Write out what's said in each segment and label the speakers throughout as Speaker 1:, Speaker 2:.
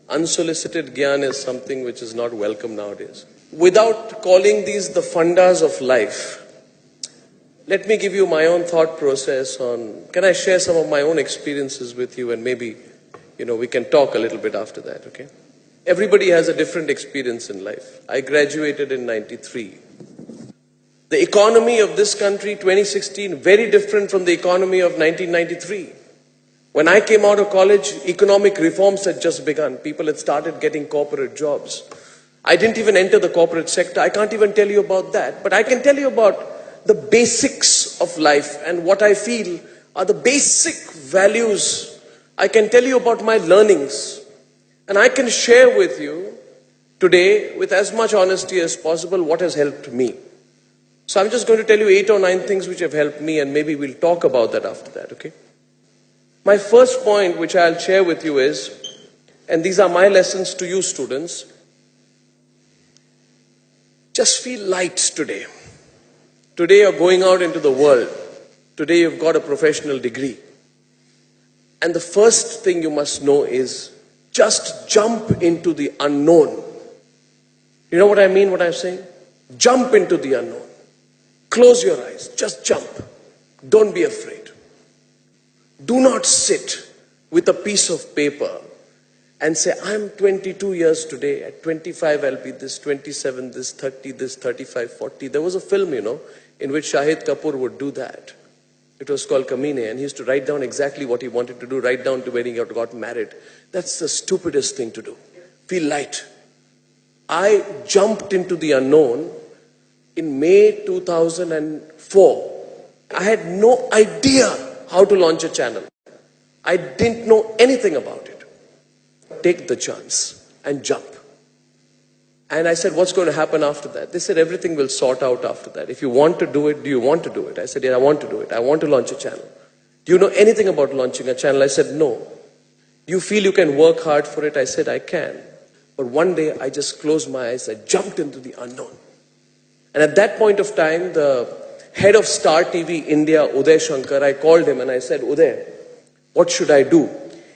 Speaker 1: unsolicited gyan is something which is not welcome nowadays. Without calling these the fundas of life, let me give you my own thought process on, can I share some of my own experiences with you, and maybe, we can talk a little bit after that, okay? Everybody has a different experience in life. I graduated in 93. The economy of this country, 2016, very different from the economy of 1993. When I came out of college, economic reforms had just begun. People had started getting corporate jobs. I didn't even enter the corporate sector. I can't even tell you about that. But I can tell you about the basics of life and what I feel are the basic values. I can tell you about my learnings. And I can share with you today, with as much honesty as possible, what has helped me. So I'm just going to tell you 8 or 9 things which have helped me, and maybe we'll talk about that after that, okay? My first point which I'll share with you is, and these are my lessons to you students, just feel light today. Today you're going out into the world. Today you've got a professional degree. And the first thing you must know is, just jump into the unknown. You know what I mean, what I'm saying? Jump into the unknown. Close your eyes. Just jump. Don't be afraid. Do not sit with a piece of paper and say, I'm 22 years today. At 25, I'll be this, 27, this, 30, this, 35, 40. There was a film, in which Shahid Kapoor would do that. It was called Kamine, and he used to write down exactly what he wanted to do, right down to when he got married. That's the stupidest thing to do. Feel light. I jumped into the unknown in May 2004. I had no idea how to launch a channel. I didn't know anything about it. Take the chance and jump. And I said, what's going to happen after that? They said, everything will sort out after that. If you want to do it, do you want to do it? I said, yeah, I want to do it. I want to launch a channel. Do you know anything about launching a channel? I said, no. You feel you can work hard for it? I said, I can. But one day I just closed my eyes. I jumped into the unknown. And at that point of time, the head of Star TV India, Uday Shankar, I called him and I said, Uday, what should I do?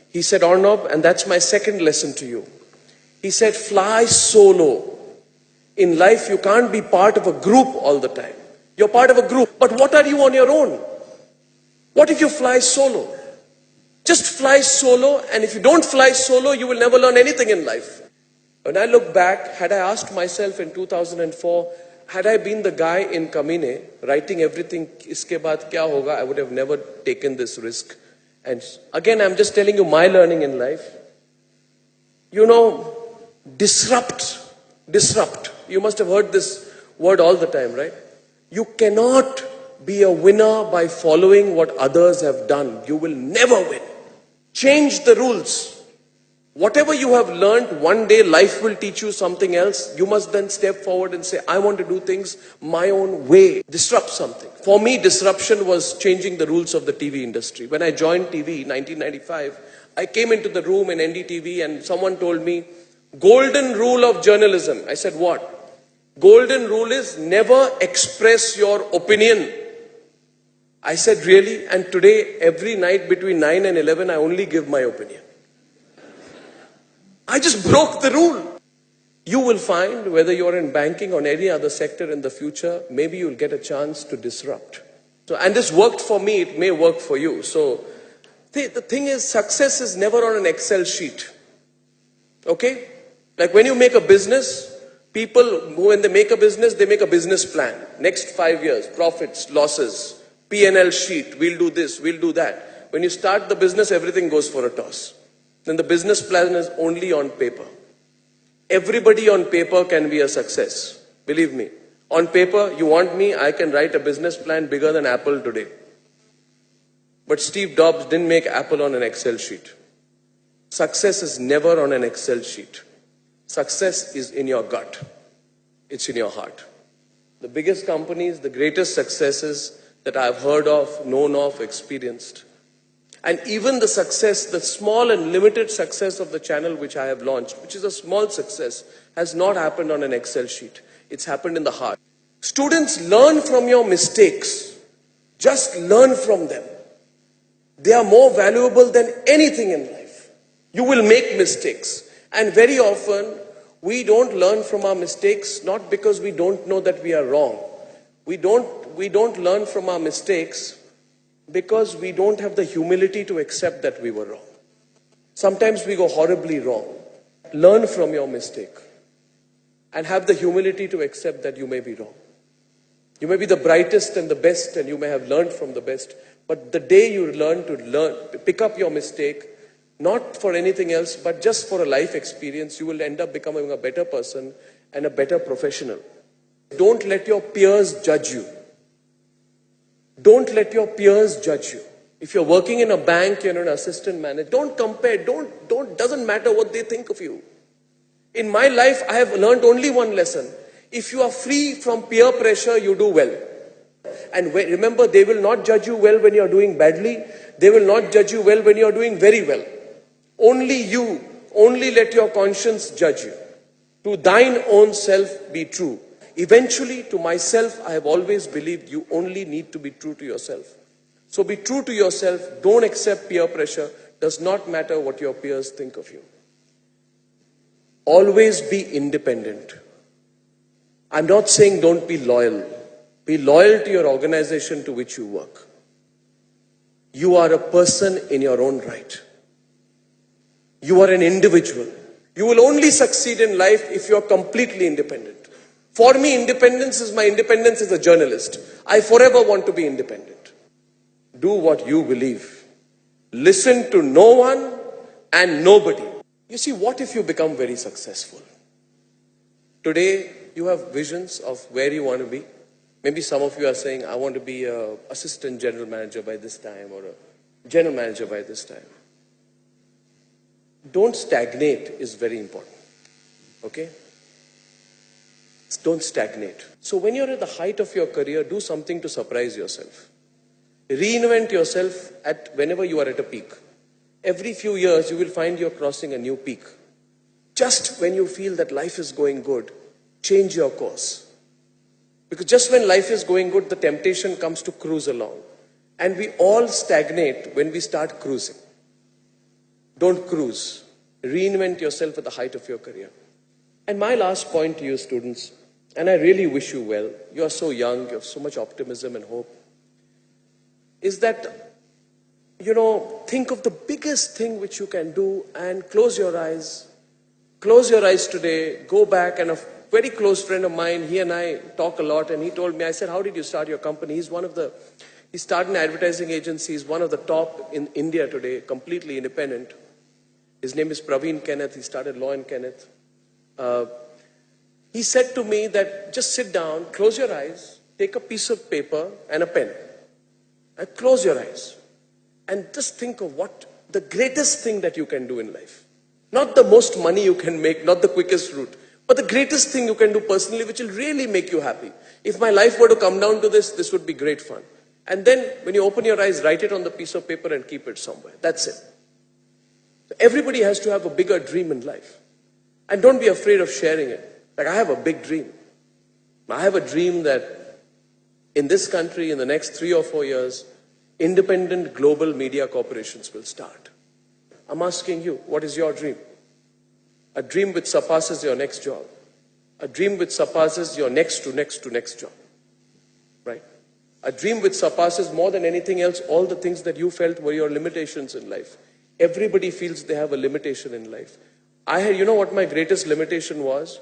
Speaker 1: He said, Arnab, and that's my second lesson to you. He said, fly solo. In life, you can't be part of a group all the time. You're part of a group. But what are you on your own? What if you fly solo? Just fly solo, and if you don't fly solo, you will never learn anything in life. When I look back, had I asked myself in 2004, had I been the guy in Kamine, writing everything, iske baad kya hoga, I would have never taken this risk. And again, I'm just telling you my learning in life. Disrupt. You must have heard this word all the time, right? You cannot be a winner by following what others have done. You will never win. Change the rules. Whatever you have learned, one day life will teach you something else. You must then step forward and say, I want to do things my own way. Disrupt something. For me, disruption was changing the rules of the TV industry. When I joined TV in 1995, I came into the room in NDTV and someone told me, golden rule of journalism. I said, what? Golden rule is never express your opinion. I said, really? And today, every night between 9 and 11, I only give my opinion. I just broke the rule. You will find, whether you're in banking or any other sector in the future, maybe you'll get a chance to disrupt. So, and this worked for me, it may work for you. So, the thing is, success is never on an Excel sheet. Okay? Like when you make a business, people, when they make a business, they make a business plan. Next 5 years, profits, losses, P&L sheet, we'll do this, we'll do that. When you start the business, everything goes for a toss. Then the business plan is only on paper. Everybody on paper can be a success. Believe me. On paper, you want me, I can write a business plan bigger than Apple today. But Steve Jobs didn't make Apple on an Excel sheet. Success is never on an Excel sheet. Success is in your gut. It's in your heart. The biggest companies, the greatest successes that I've heard of, known of, experienced. And even the success, the small and limited success of the channel which I have launched, which is a small success, has not happened on an Excel sheet. It's happened in the heart. Students, learn from your mistakes. Just learn from them. They are more valuable than anything in life. You will make mistakes. And very often, we don't learn from our mistakes, not because we don't know that we are wrong. We don't learn from our mistakes because we don't have the humility to accept that we were wrong. Sometimes we go horribly wrong. Learn from your mistake and have the humility to accept that you may be wrong. You may be the brightest and the best, and you may have learned from the best. But the day you pick up your mistake, not for anything else, but just for a life experience, you will end up becoming a better person and a better professional. Don't let your peers judge you. Don't let your peers judge you. If you're working in a bank, you're an assistant manager, don't compare. Doesn't matter what they think of you. In my life, I have learned only one lesson. If you are free from peer pressure, you do well. And remember, they will not judge you well when you're doing badly. They will not judge you well when you're doing very well. Only let your conscience judge you. To thine own self be true. Eventually, to myself, I have always believed you only need to be true to yourself. So be true to yourself. Don't accept peer pressure. Does not matter what your peers think of you. Always be independent. I'm not saying don't be loyal. Be loyal to your organization to which you work. You are a person in your own right. You are an individual. You will only succeed in life if you are completely independent. For me, independence is my independence as a journalist. I forever want to be independent. Do what you believe. Listen to no one and nobody. You see, what if you become very successful? Today, you have visions of where you want to be. Maybe some of you are saying, I want to be an assistant general manager by this time or a general manager by this time. Don't stagnate is very important. Okay? Don't stagnate. So when you're at the height of your career, do something to surprise yourself. Reinvent yourself whenever you are at a peak. Every few years, you will find you're crossing a new peak. Just when you feel that life is going good, change your course. Because just when life is going good, the temptation comes to cruise along. And we all stagnate when we start cruising. Don't cruise. Reinvent yourself at the height of your career. And my last point to you students, and I really wish you well, you are so young, you have so much optimism and hope, is that, think of the biggest thing which you can do and close your eyes. Close your eyes today, go back, and a very close friend of mine, he and I talk a lot, and he told me, I said, how did you start your company? He started an advertising agency, he's one of the top in India today, completely independent. His name is Praveen Kenneth, he started Law & Kenneth. He said to me that just sit down, close your eyes, take a piece of paper and a pen, and close your eyes, and just think of what the greatest thing that you can do in life. Not the most money you can make, not the quickest route, but the greatest thing you can do personally which will really make you happy. If my life were to come down to this would be great fun. And then when you open your eyes, write it on the piece of paper and keep it somewhere. That's it. So everybody has to have a bigger dream in life. And don't be afraid of sharing it. Like, I have a big dream. I have a dream that in this country, in the next 3 or 4 years, independent global media corporations will start. I'm asking you, what is your dream? A dream which surpasses your next job. A dream which surpasses your next job. Right? A dream which surpasses more than anything else all the things that you felt were your limitations in life. Everybody feels they have a limitation in life. You know what my greatest limitation was?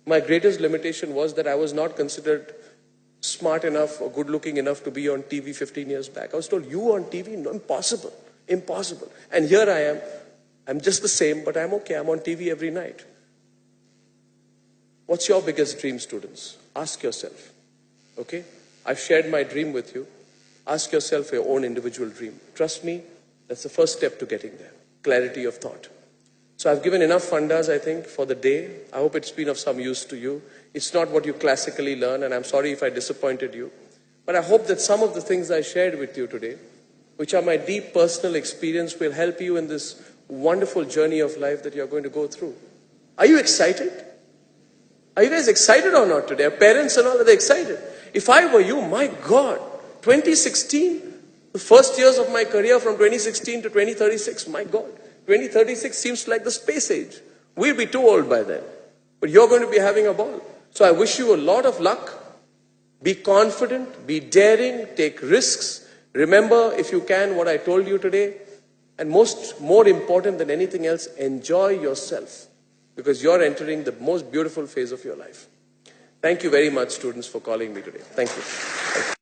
Speaker 1: My greatest limitation was that I was not considered smart enough or good looking enough to be on TV 15 years back. I was told, you on TV? No, impossible. Impossible. And here I am. I'm just the same, but I'm okay. I'm on TV every night. What's your biggest dream, students? Ask yourself. Okay? I've shared my dream with you. Ask yourself your own individual dream. Trust me, that's the first step to getting there. Clarity of thought. So I've given enough fundas, I think, for the day. I hope it's been of some use to you. It's not what you classically learn, and I'm sorry if I disappointed you. But I hope that some of the things I shared with you today, which are my deep personal experience, will help you in this wonderful journey of life that you're going to go through. Are you excited? Are you guys excited or not today? Are parents and all, are they excited? If I were you, my God, 2016, the first years of my career from 2016 to 2036, my God, 2036 seems like the space age. We'll be too old by then. But you're going to be having a ball. So I wish you a lot of luck. Be confident, be daring, take risks. Remember, if you can, what I told you today. And more important than anything else, enjoy yourself. Because you're entering the most beautiful phase of your life. Thank you very much, students, for calling me today. Thank you.